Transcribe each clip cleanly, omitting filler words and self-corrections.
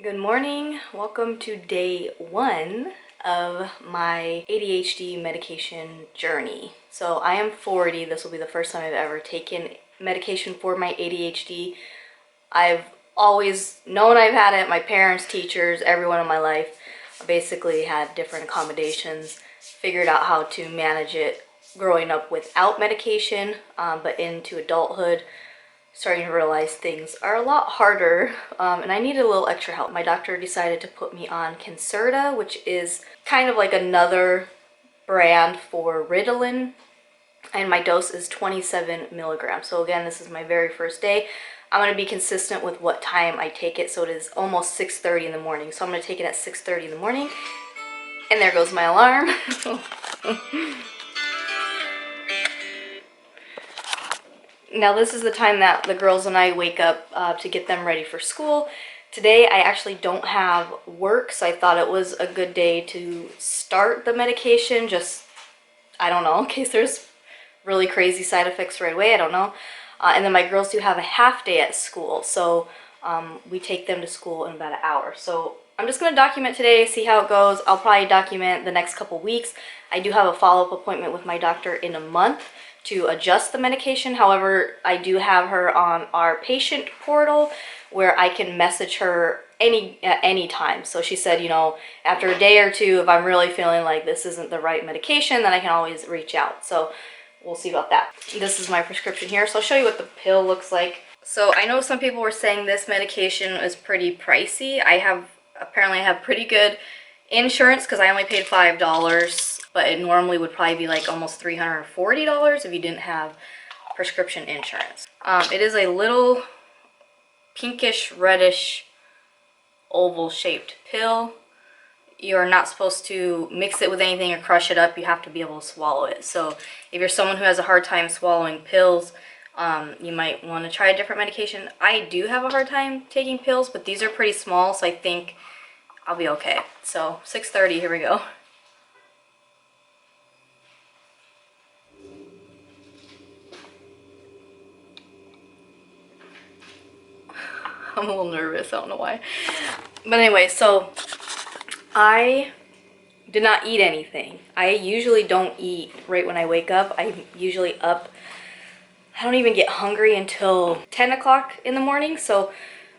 Good morning. Welcome to day 1 of my ADHD medication journey. So I am 40. This will be the first time I've ever taken medication for my ADHD. I've always known I've had it. My parents, teachers, everyone in my life basically had different accommodations, figured out how to manage it growing up without medication, but into adulthood, starting to realize things are a lot harder, and I needed a little extra help. My doctor decided to put me on Concerta, which is kind of like another brand for Ritalin, and my dose is 27 milligrams. So again, this is my very first day. I'm going to be consistent with what time I take it, so it is almost 6:30 in the morning. So I'm going to take it at 6:30 in the morning, and there goes my alarm. Now this is the time that the girls and I wake up to get them ready for school. Today I actually don't have work, so I thought it was a good day to start the medication, just, I don't know, in case there's really crazy side effects right away, I don't know. And then my girls do have a half day at school, so we take them to school in about an hour. So I'm just going to document today, see how it goes. I'll probably document the next couple weeks. I do have a follow-up appointment with my doctor in a month to adjust the medication. However, I do have her on our patient portal where I can message her at any time. So she said, you know, after a day or two, if I'm really feeling like this isn't the right medication, then I can always reach out. So we'll see about that. This is my prescription here, so I'll show you what the pill looks like. So I know some people were saying this medication is pretty pricey. Apparently I have pretty good insurance because I only paid $5, but it normally would probably be like almost $340 if you didn't have prescription insurance. It is a little pinkish reddish oval shaped pill. You're not supposed to mix it with anything or crush it up. You have to be able to swallow it. So if you're someone who has a hard time swallowing pills, you might want to try a different medication. I do have a hard time taking pills, but these are pretty small, so I think I'll be okay. So 6:30, here we go. I'm a little nervous, I don't know why. But anyway, so I did not eat anything. I usually don't eat right when I wake up. I'm usually up. I don't even get hungry until 10 o'clock in the morning. So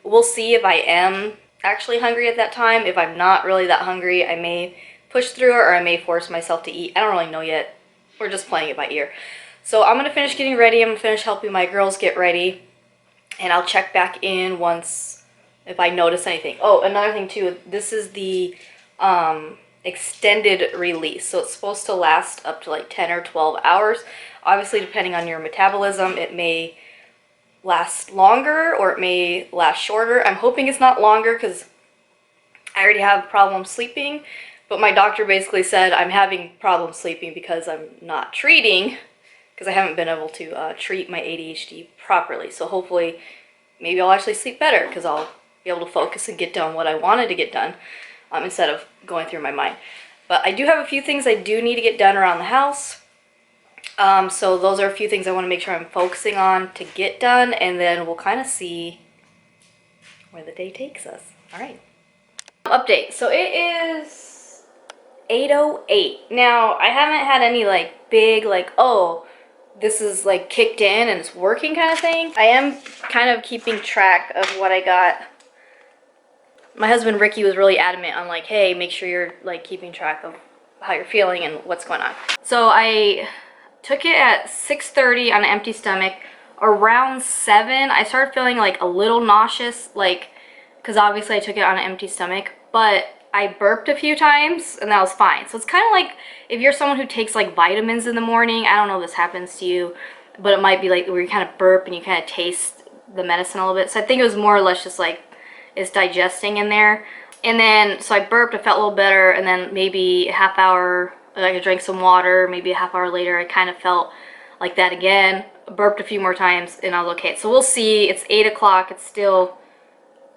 we'll see if I am actually hungry at that time. If I'm not really that hungry, I may push through it or I may force myself to eat. I don't really know yet. We're just playing it by ear. So I'm going to finish getting ready. I'm going to finish helping my girls get ready. And I'll check back in once if I notice anything. Oh, another thing too, this is the extended release. So it's supposed to last up to like 10 or 12 hours. Obviously, depending on your metabolism, it may last longer or it may last shorter. I'm hoping it's not longer because I already have problems sleeping. But my doctor basically said I'm having problems sleeping because I'm not treating, because I haven't been able to treat my ADHD properly. So hopefully, maybe I'll actually sleep better because I'll be able to focus and get done what I wanted to get done instead of going through my mind. But I do have a few things I do need to get done around the house. So those are a few things I want to make sure I'm focusing on to get done, and then we'll kind of see where the day takes us. All right. Update. So it is 8:08. Now, I haven't had any like big oh, this is like kicked in and it's working kind of thing. I am kind of keeping track of what I got. My husband Ricky was really adamant on like, hey, make sure you're like keeping track of how you're feeling and what's going on. So I took it at 6:30 on an empty stomach. Around 7, I started feeling like a little nauseous, like, because obviously I took it on an empty stomach, but I burped a few times and that was fine. So it's kind of like if you're someone who takes like vitamins in the morning, I don't know if this happens to you, but it might be like where you kind of burp and you kind of taste the medicine a little bit. So I think it was more or less just like it's digesting in there. And then, so I burped, I felt a little better, and then maybe a half hour, I drank some water, maybe a half hour later, I kind of felt like that again. Burped a few more times, and I was okay. So we'll see. It's 8 o'clock. It's still,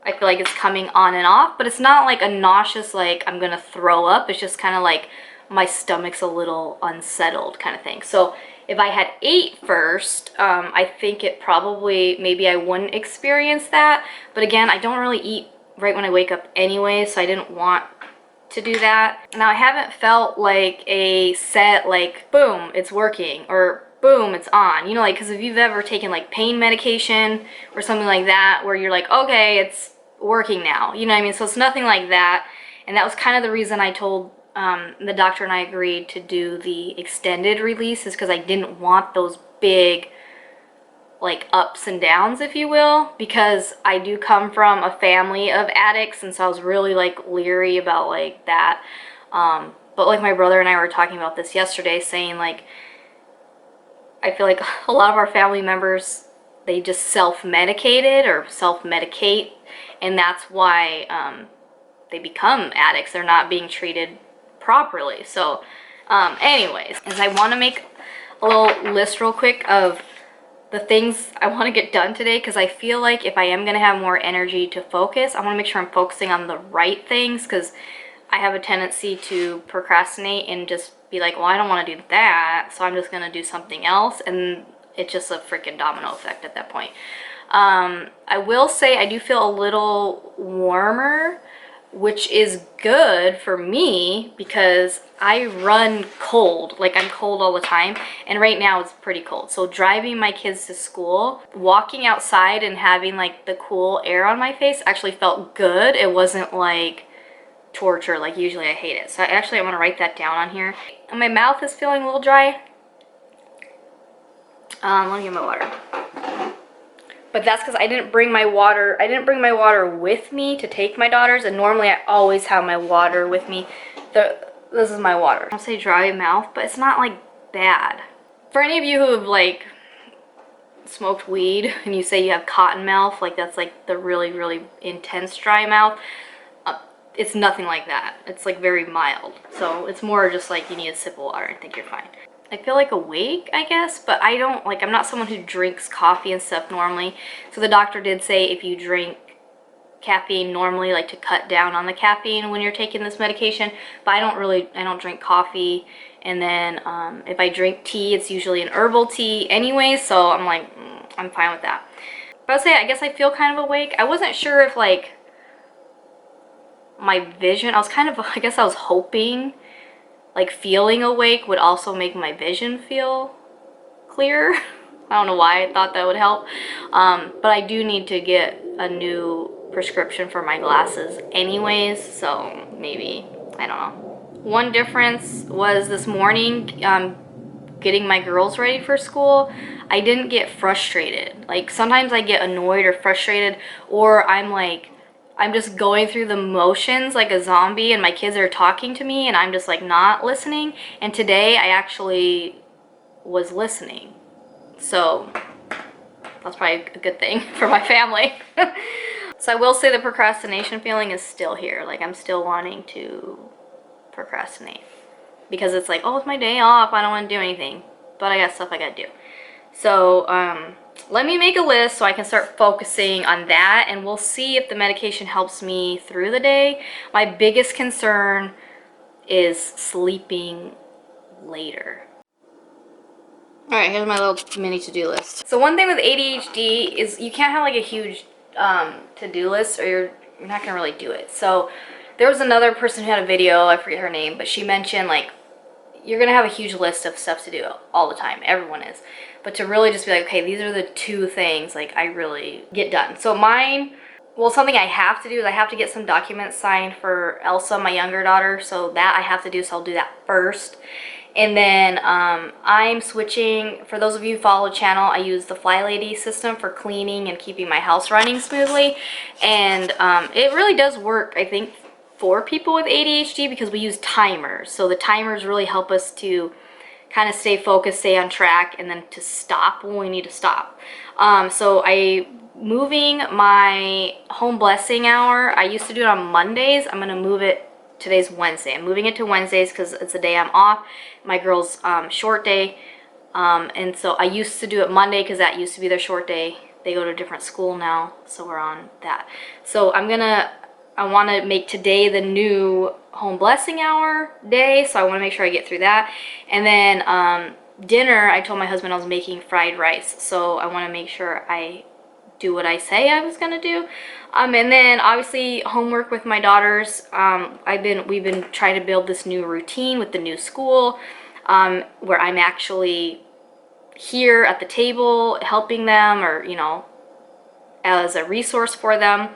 I feel like it's coming on and off, but it's not like a nauseous, like I'm gonna throw up. It's just kind of like my stomach's a little unsettled kind of thing. So if I had ate first, I think it probably, maybe I wouldn't experience that. But again, I don't really eat right when I wake up anyway, so I didn't want to do that. Now I haven't felt like a set, like, boom, it's working, or boom, it's on. You know, like, because if you've ever taken like pain medication or something like that, where you're like, okay, it's working now. You know what I mean? So it's nothing like that. And that was kind of the reason I told the doctor and I agreed to do the extended release, is because I didn't want those big, like, ups and downs, if you will, because I do come from a family of addicts, and so I was really like leery about like that. But like my brother and I were talking about this yesterday, saying like, I feel like a lot of our family members, they just self-medicated or self-medicate, and that's why they become addicts. They're not being treated properly. So anyways, is I want to make a little list real quick of the things I want to get done today, because I feel like if I am going to have more energy to focus, I want to make sure I'm focusing on the right things, because I have a tendency to procrastinate and just be like, well, I don't want to do that, so I'm just going to do something else, and it's just a freaking domino effect at that point. I will say I do feel a little warmer, which is good for me because I run cold. Like, I'm cold all the time, and right now it's pretty cold. So driving my kids to school, walking outside and having like the cool air on my face actually felt good. It wasn't like torture like usually I hate it. So I want to write that down on here. And my mouth is feeling a little dry. Let me get my water. But that's because I didn't bring my water. I didn't bring my water with me to take my daughters, and normally I always have my water with me. This is my water. I'll say dry mouth, but it's not like bad. For any of you who have like smoked weed and you say you have cotton mouth, like that's like the really, really intense dry mouth, it's nothing like that. It's like very mild. So it's more just like you need a sip of water and think you're fine. I feel like awake, I guess, but I don't, like, I'm not someone who drinks coffee and stuff normally. So the doctor did say if you drink caffeine normally, like to cut down on the caffeine when you're taking this medication, but I don't drink coffee. And then if I drink tea, it's usually an herbal tea anyway, so I'm like, I'm fine with that. But I'd say I guess I feel kind of awake. I wasn't sure if like my vision, I guess I was hoping like feeling awake would also make my vision feel clearer. I don't know why I thought that would help. But I do need to get a new prescription for my glasses anyways, so maybe, I don't know. One difference was this morning, getting my girls ready for school, I didn't get frustrated. Like sometimes I get annoyed or frustrated, or I'm just going through the motions like a zombie, and my kids are talking to me and I'm just like not listening. And today I actually was listening. So that's probably a good thing for my family. So I will say the procrastination feeling is still here. Like I'm still wanting to procrastinate because it's like, oh, it's my day off, I don't want to do anything, but I got stuff I gotta do. So let me make a list so I can start focusing on that, and we'll see if the medication helps me through the day. My biggest concern is sleeping later. All right, here's my little mini to-do list. So one thing with ADHD is you can't have like a huge to-do list, or you're not gonna really do it. So there was another person who had a video, I forget her name, but she mentioned like you're gonna have a huge list of stuff to do all the time. Everyone is. But to really just be like, okay, these are the 2 things like I really get done. So mine, well, something I have to do is I have to get some documents signed for Elsa, my younger daughter. So that I have to do, so I'll do that first. And then I'm switching, for those of you who follow the channel, I use the Fly Lady system for cleaning and keeping my house running smoothly. And it really does work, I think, for people with ADHD because we use timers. So the timers really help us to kind of stay focused, stay on track, and then to stop when we need to stop. So moving my home blessing hour, I used to do it on Mondays. I'm gonna move it, today's Wednesday. I'm moving it to Wednesdays because it's a day I'm off. My girls' short day. And so I used to do it Monday because that used to be their short day. They go to a different school now, so we're on that. So I want to make today the new home blessing hour day, so I want to make sure I get through that. And then dinner, I told my husband I was making fried rice, so I want to make sure I do what I say I was gonna do. And then obviously homework with my daughters. We've been trying to build this new routine with the new school, where I'm actually here at the table helping them, or you know, as a resource for them.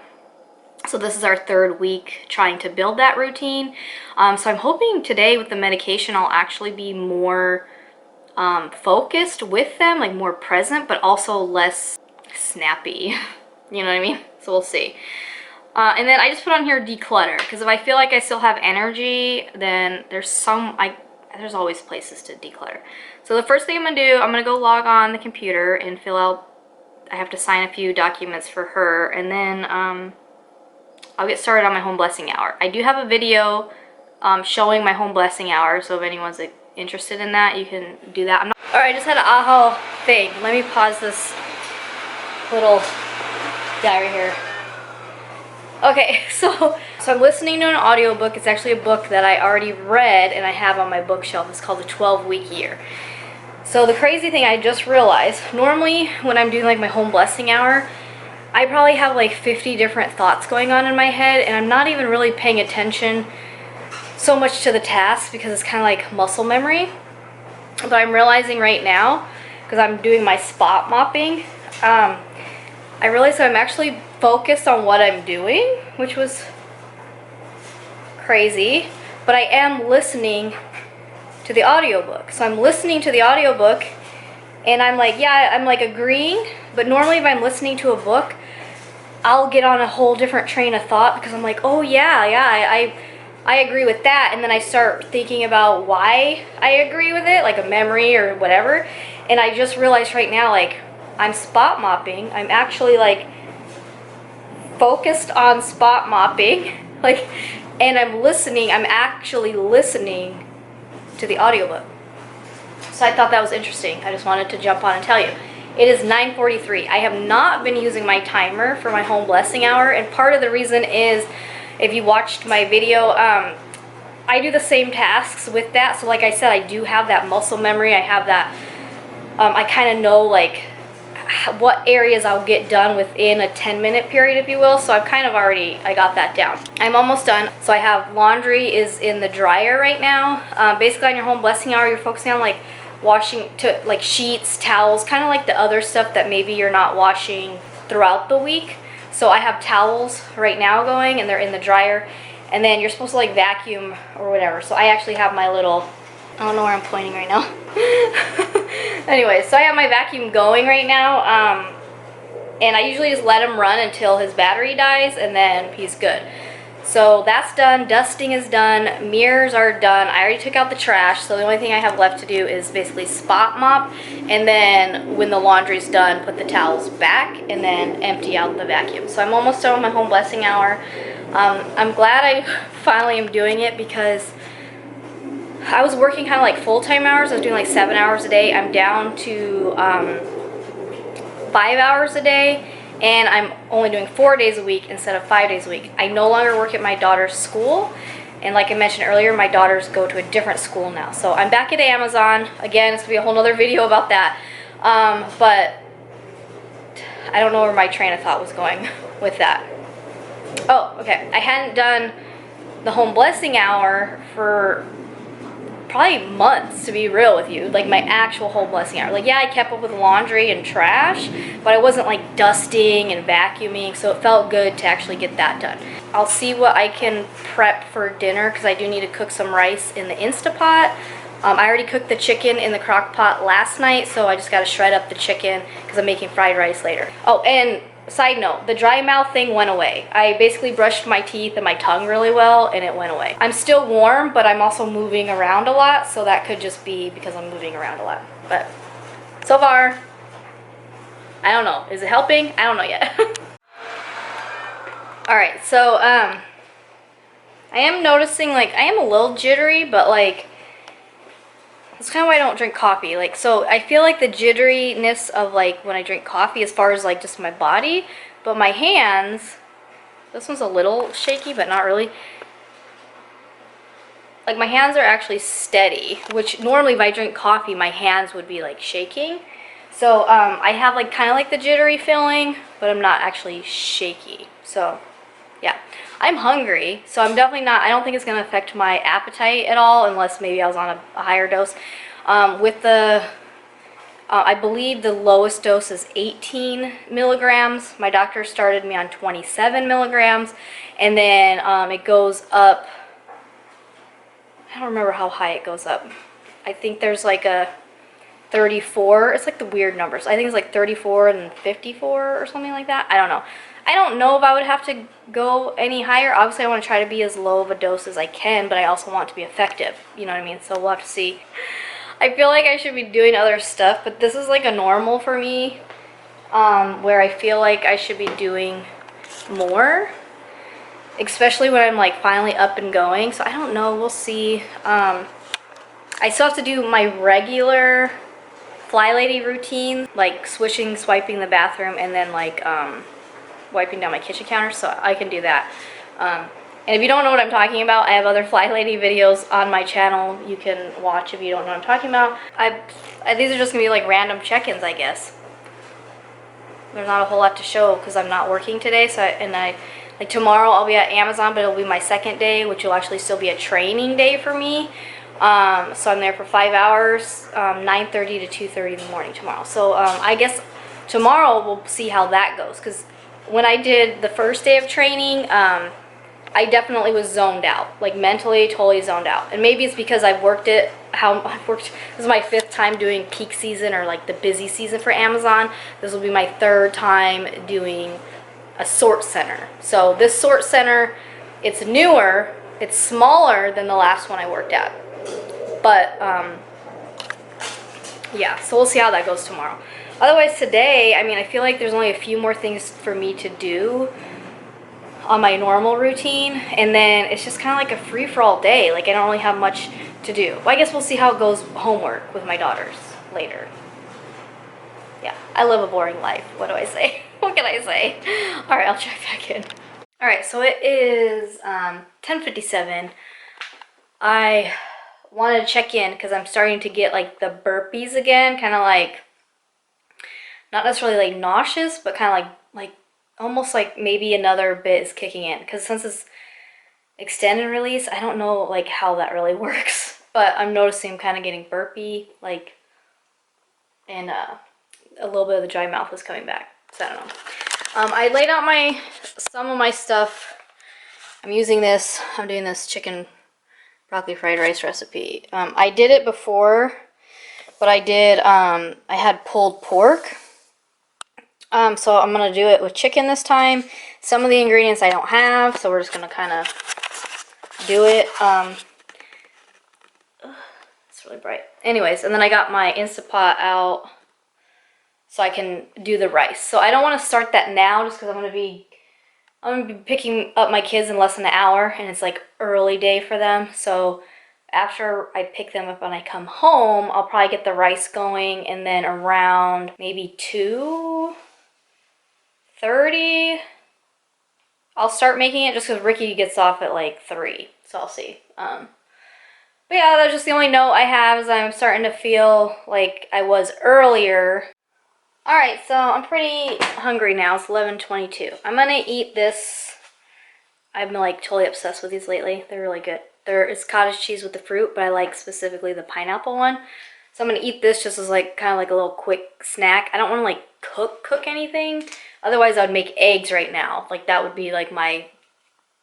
So this is our third week trying to build that routine. So I'm hoping today with the medication I'll actually be more focused with them, like more present, but also less snappy. You know what I mean? So we'll see. And then I just put on here declutter, because if I feel like I still have energy, then there's always places to declutter. So the first thing I'm gonna do, I'm gonna go log on the computer and fill out, I have to sign a few documents for her, and then I'll get started on my home blessing hour. I do have a video showing my home blessing hour, so if anyone's like, interested in that, you can do that. Alright, I just had an aha thing. Let me pause this little guy right here. Okay, so I'm listening to an audiobook. It's actually a book that I already read and I have on my bookshelf. It's called The 12-Week Year. So the crazy thing I just realized, normally when I'm doing like my home blessing hour, I probably have like 50 different thoughts going on in my head, and I'm not even really paying attention so much to the task because it's kind of like muscle memory. But I'm realizing right now, because I'm doing my spot mopping, I realized that I'm actually focused on what I'm doing, which was crazy, but I am listening to the audiobook. So I'm listening to the audiobook and I'm like, yeah, I'm like agreeing, but normally if I'm listening to a book, I'll get on a whole different train of thought because I'm like, oh yeah, I agree with that, and then I start thinking about why I agree with it, like a memory or whatever, and I just realized right now, like, I'm spot mopping. I'm actually like focused on spot mopping, like, and I'm actually listening to the audiobook. So I thought that was interesting. I just wanted to jump on and tell you. It is 9:43. I have not been using my timer for my home blessing hour, and part of the reason is, if you watched my video, I do the same tasks with that. So like I said, I do have that muscle memory. I have that, I kind of know like what areas I'll get done within a 10-minute period, if you will. So I've kind of I got that down. I'm almost done. So I have laundry is in the dryer right now. Basically on your home blessing hour, you're focusing on like washing to like sheets, towels, kind of like the other stuff that maybe you're not washing throughout the week. So I have towels right now going and they're in the dryer, and then you're supposed to like vacuum or whatever. So I actually have my little, I don't know where I'm pointing right now. Anyway, so I have my vacuum going right now, and I usually just let him run until his battery dies, and then he's good. So that's done. Dusting is done. Mirrors are done. I already took out the trash, so the only thing I have left to do is basically spot mop, and then when the laundry's done, put the towels back and then empty out the vacuum. So I'm almost done with my home blessing hour. I'm glad I finally am doing it because I was working kind of like full-time hours. I was doing like 7 hours a day. I'm down to 5 hours a day. And I'm only doing 4 days a week instead of 5 days a week. I no longer work at my daughter's school. And like I mentioned earlier, my daughters go to a different school now. So I'm back at Amazon. Again, it's going to be a whole nother video about that. But I don't know where my train of thought was going with that. Oh, okay. I hadn't done the home blessing hour for probably months, to be real with you, like my actual whole blessing hour. Like, yeah, I kept up with laundry and trash, but I wasn't like dusting and vacuuming, so it felt good to actually get that done. I'll see what I can prep for dinner because I do need to cook some rice in the Instapot. I already cooked the chicken in the crock pot last night, so I just got to shred up the chicken because I'm making fried rice later. Oh, and side note, the dry mouth thing went away. I basically brushed my teeth and my tongue really well and it went away. I'm still warm, but I'm also moving around a lot, so that could just be because I'm moving around a lot. But so far, I don't know. Is it helping? I don't know yet. Alright, so I am noticing like I am a little jittery, but like that's kind of why I don't drink coffee. Like, so I feel like the jitteriness of like when I drink coffee as far as like just my body, but my hands, this one's a little shaky, but not really. Like my hands are actually steady, which normally if I drink coffee, my hands would be like shaking. So I have like kind of like the jittery feeling, but I'm not actually shaky. So yeah, I'm hungry, so I'm definitely not, I don't think it's going to affect my appetite at all, unless maybe I was on a higher dose. With the, I believe the lowest dose is 18 milligrams. My doctor started me on 27 milligrams, and then it goes up, I don't remember how high it goes up. I think there's like a 34, it's like the weird numbers. I think it's like 34 and 54 or something like that. I don't know. I don't know if I would have to go any higher. Obviously, I want to try to be as low of a dose as I can, but I also want it to be effective. You know what I mean? So we'll have to see. I feel like I should be doing other stuff, but this is like a normal for me, where I feel like I should be doing more, especially when I'm like finally up and going. So I don't know. We'll see. I still have to do my regular Fly Lady routine, like swiping the bathroom, and then like wiping down my kitchen counter, so I can do that. And if you don't know what I'm talking about, I have other Fly Lady videos on my channel you can watch if you don't know what I'm talking about. These are just gonna be like random check-ins, I guess. There's not a whole lot to show because I'm not working today, so like tomorrow I'll be at Amazon, but it'll be my second day, which will actually still be a training day for me. So I'm there for 5 hours, 9:30 to 2:30 in the morning tomorrow. So I guess tomorrow we'll see how that goes, because when I did the first day of training, I definitely was zoned out, like mentally totally zoned out. And maybe it's because I've worked, this is my 5th time doing peak season, or like the busy season for Amazon. This will be my 3rd time doing a sort center. So this sort center, it's newer, it's smaller than the last one I worked at. But yeah, so we'll see how that goes tomorrow. Otherwise today, I mean, I feel like there's only a few more things for me to do on my normal routine, and then it's just kind of like a free-for-all day. Like, I don't really have much to do. Well, I guess we'll see how it goes homework with my daughters later. Yeah, I live a boring life. What do I say? What can I say? All right, I'll check back in. All right, so it is 10:57. I wanted to check in because I'm starting to get like the burpees again, kind of like, not necessarily like nauseous, but kind of like almost like maybe another bit is kicking in, because since it's extended release, I don't know like how that really works, but I'm noticing I'm kind of getting burpy, like, and a little bit of the dry mouth is coming back, so I don't know. I laid out some of my stuff. I'm using this, I'm doing this chicken broccoli fried rice recipe. I did it before, but I had pulled pork. So I'm going to do it with chicken this time. Some of the ingredients I don't have, so we're just going to kind of do it. It's really bright. Anyways, and then I got my Instapot out so I can do the rice. So I don't want to start that now just because I'm going to be picking up my kids in less than an hour, and it's like early day for them. So after I pick them up and I come home, I'll probably get the rice going, and then around maybe 2:30 I'll start making it, just because Ricky gets off at like 3, so I'll see. But yeah, that's just the only note I have, is I'm starting to feel like I was earlier. Alright, so I'm pretty hungry now. It's 11:22. I'm gonna eat this. I've been like totally obsessed with these lately. They're really good. It's cottage cheese with the fruit, but I like specifically the pineapple one. So I'm gonna eat this just as like kind of like a little quick snack. I don't want to like cook anything. Otherwise I would make eggs right now. Like that would be like my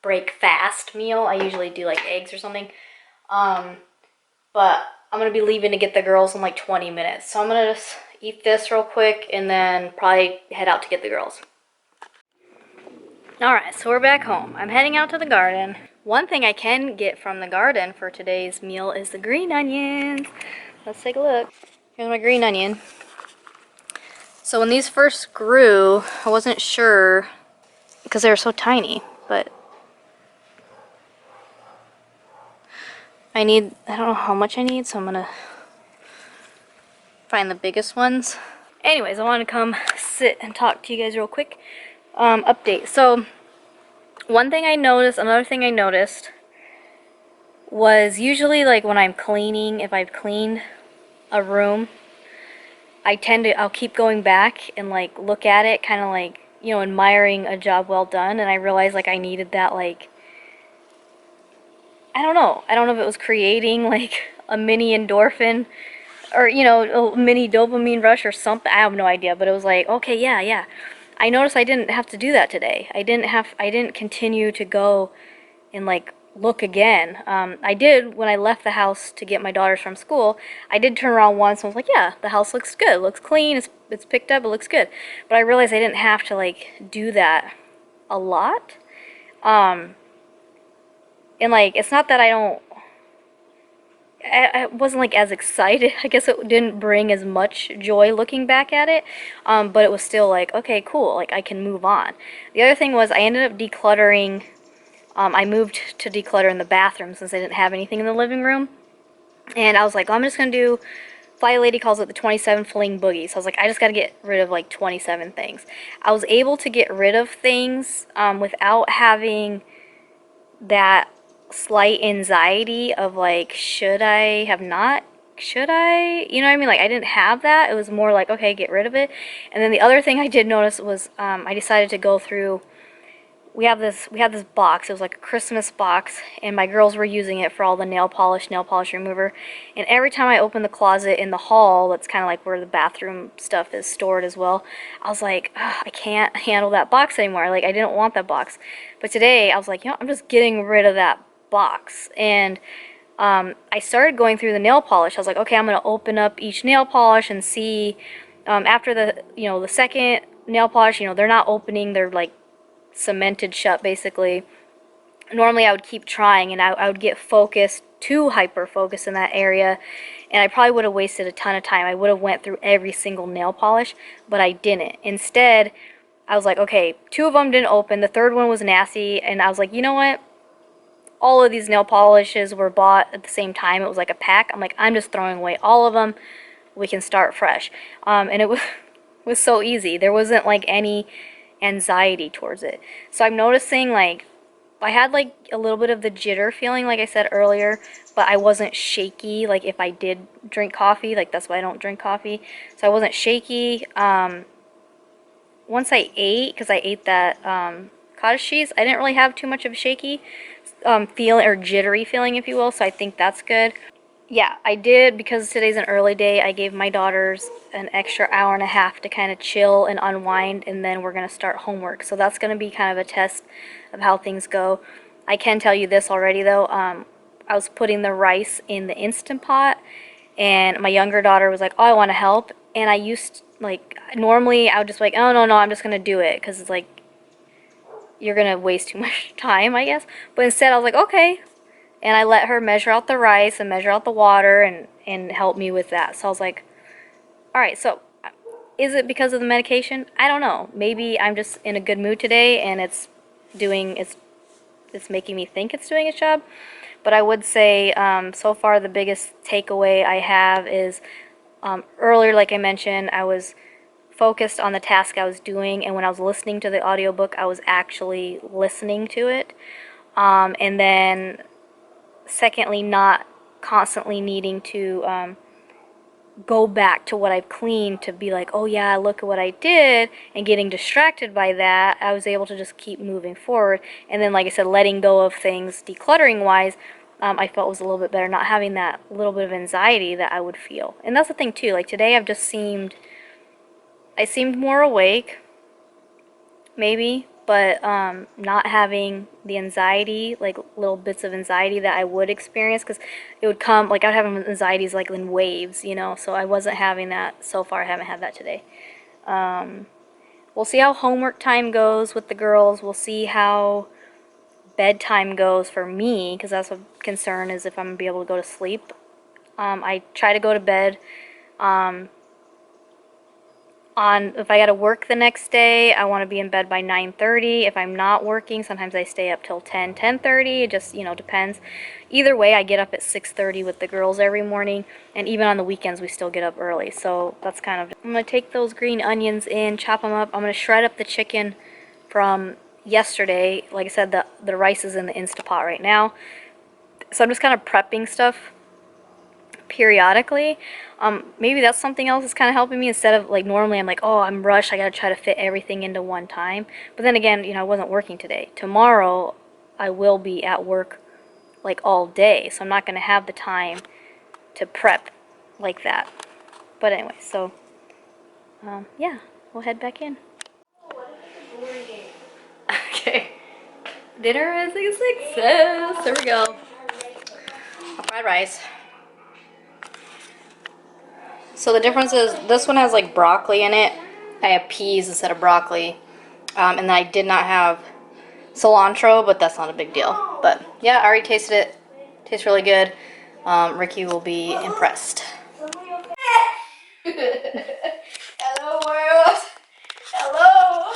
break fast meal. I usually do like eggs or something. But I'm gonna be leaving to get the girls in like 20 minutes. So I'm gonna just eat this real quick and then probably head out to get the girls. Alright, so we're back home. I'm heading out to the garden. One thing I can get from the garden for today's meal is the green onions. Let's take a look. Here's my green onion. So when these first grew, I wasn't sure because they were so tiny, but I don't know how much I need, so I'm gonna find the biggest ones. Anyways, I wanted to come sit and talk to you guys real quick. Update. So another thing I noticed was usually like when I'm cleaning, if I've cleaned a room, I'll keep going back and like look at it, kind of like, you know, admiring a job well done. And I realized like I needed that, like, I don't know. I don't know if it was creating like a mini endorphin or, you know, a mini dopamine rush or something. I have no idea, but it was like, okay, yeah, yeah. I noticed I didn't have to do that today. I didn't continue to go and like look again. I did when I left the house to get my daughters from school. I did turn around once and was like, yeah, the house looks good, it looks clean, it's picked up, it looks good. But I realized I didn't have to like do that a lot. And like, it's not that I wasn't like as excited. I guess it didn't bring as much joy looking back at it, but it was still like, okay, cool, like I can move on. The other thing was I ended up decluttering. I moved to declutter in the bathroom since I didn't have anything in the living room. And I was like, well, I'm just going to do, Fly Lady calls it the 27 fling boogies. So I was like, I just got to get rid of like 27 things. I was able to get rid of things without having that slight anxiety of like, should I have not? Should I? You know what I mean? Like, I didn't have that. It was more like, okay, get rid of it. And then the other thing I did notice was I decided to go through, we had this box. It was like a Christmas box, and my girls were using it for all the nail polish remover. And every time I opened the closet in the hall, that's kind of like where the bathroom stuff is stored as well, I was like, I can't handle that box anymore. Like, I didn't want that box. But today, I was like, you know, I'm just getting rid of that box. And I started going through the nail polish. I was like, okay, I'm going to open up each nail polish and see, after the, you know, the second nail polish, you know, they're not opening, they're like cemented shut basically. Normally I would keep trying and I would get focused, too hyper focused in that area, and I probably would have wasted a ton of time. I would have went through every single nail polish, but I didn't. Instead, I was like, okay, 2 of them didn't open, the third one was nasty, and I was like, you know what? All of these nail polishes were bought at the same time. It was like a pack. I'm like, I'm just throwing away all of them. We can start fresh. And it was so easy. There wasn't like any anxiety towards it. So I'm noticing like I had like a little bit of the jitter feeling, like I said earlier, but I wasn't shaky. Like if I did drink coffee, like that's why I don't drink coffee. So I wasn't shaky. Once I ate, because I ate that cottage cheese, I didn't really have too much of a shaky feeling or jittery feeling, if you will. So I think that's good. Yeah, I did, because today's an early day, I gave my daughters an extra hour and a half to kind of chill and unwind, and then we're going to start homework. So that's going to be kind of a test of how things go. I can tell you this already, though. I was putting the rice in the Instant Pot, and my younger daughter was like, oh, I want to help. And I used, like, normally I would just be like, oh, no, no, I'm just going to do it, because it's like, you're going to waste too much time, I guess. But instead, I was like, okay. And I let her measure out the rice and measure out the water and help me with that. So I was like, all right, so is it because of the medication? I don't know. Maybe I'm just in a good mood today and it's making me think it's doing its job. But I would say so far the biggest takeaway I have is earlier, like I mentioned, I was focused on the task I was doing, and when I was listening to the audiobook, I was actually listening to it. And then secondly, not constantly needing to go back to what I've cleaned to be like, oh yeah, look at what I did, and getting distracted by that. I was able to just keep moving forward. And then, like I said, letting go of things decluttering wise, I felt was a little bit better, not having that little bit of anxiety that I would feel. And that's the thing too, like today I seemed more awake, maybe, but not having the anxiety, like little bits of anxiety that I would experience, because it would come, like I'd have anxieties like in waves, you know, so I wasn't having that so far. I haven't had that today. We'll see how homework time goes with the girls. We'll see how bedtime goes for me, because that's a concern, is if I'm going to be able to go to sleep. I try to go to bed if I got to work the next day, I want to be in bed by 9:30. If I'm not working, sometimes I stay up till 10, 10:30. It just, you know, depends. Either way, I get up at 6:30 with the girls every morning, and even on the weekends we still get up early. So that's kind of, I'm going to take those green onions in, chop them up. I'm going to shred up the chicken from yesterday. Like I said, the rice is in the Instapot right now. So I'm just kind of prepping stuff, periodically. Maybe that's something else that's kind of helping me, instead of like normally I'm like, oh, I'm rushed, I gotta try to fit everything into one time. But then again, I wasn't working today. Tomorrow I will be at work like all day, so I'm not gonna have the time to prep like that. But anyway, so yeah, we'll head back in. Okay, dinner is a success. There we go. Fried rice. So the difference is this one has like broccoli in it. I have peas instead of broccoli. And then I did not have cilantro, but that's not a big deal. But yeah, I already tasted it. Tastes really good. Ricky will be impressed. Hello world. Hello.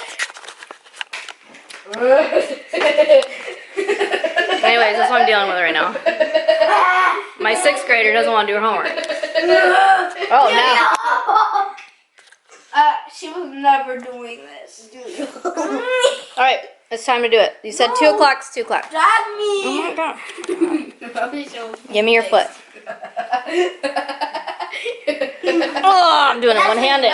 Anyways, that's what I'm dealing with right now. My 6th grader doesn't want to do her homework. Oh, no. She was never doing this, do you? Alright, it's time to do it. You said 2 o'clock, it's 2 o'clock. Drag me! Oh my god. Give me your foot. Oh, I'm doing it one-handed.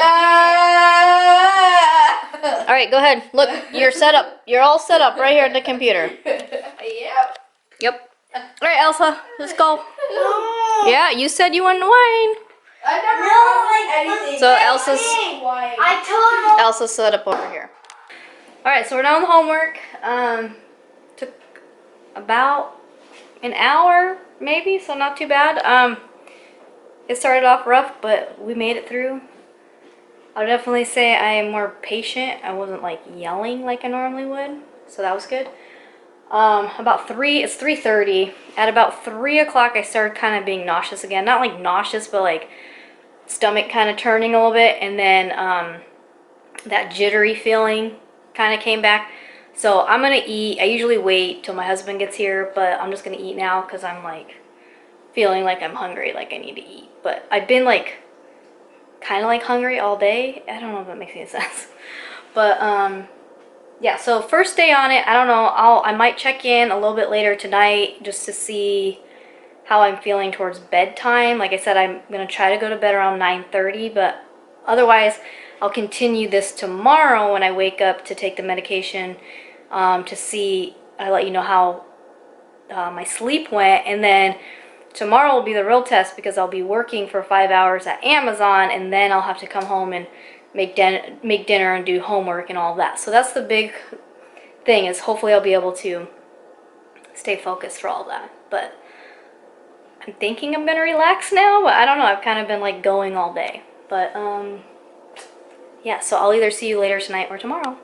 Alright, go ahead. Look, you're set up. You're all set up right here at the computer. Yep. Yep. Alright, Elsa, let's go. Yeah, you said you wanted wine. I never anything. So Elsa's I Elsa's set up over here. Alright, so we're done with homework. Took about an hour, maybe, so not too bad. It started off rough, but we made it through. I'll definitely say I am more patient. I wasn't like yelling like I normally would, so that was good. It's 3:30. At about 3 o'clock, I started kind of being nauseous again. Not like nauseous, but like stomach kind of turning a little bit, and then that jittery feeling kind of came back. So I'm gonna eat. I usually wait till my husband gets here, but I'm just gonna eat now because I'm like feeling like I'm hungry, like I need to eat. But I've been like kind of like hungry all day. I don't know if that makes any sense. But yeah, so first day on it, I don't know, I might check in a little bit later tonight just to see how I'm feeling towards bedtime. Like I said, I'm gonna try to go to bed around 9:30, but otherwise I'll continue this tomorrow when I wake up to take the medication, to see, I'll let you know how my sleep went, and then tomorrow will be the real test because I'll be working for 5 hours at Amazon, and then I'll have to come home and make dinner and do homework and all of that. So that's the big thing, is hopefully I'll be able to stay focused for all that. But I'm thinking I'm gonna relax now, but I don't know, I've kind of been like going all day. But yeah, so I'll either see you later tonight or tomorrow.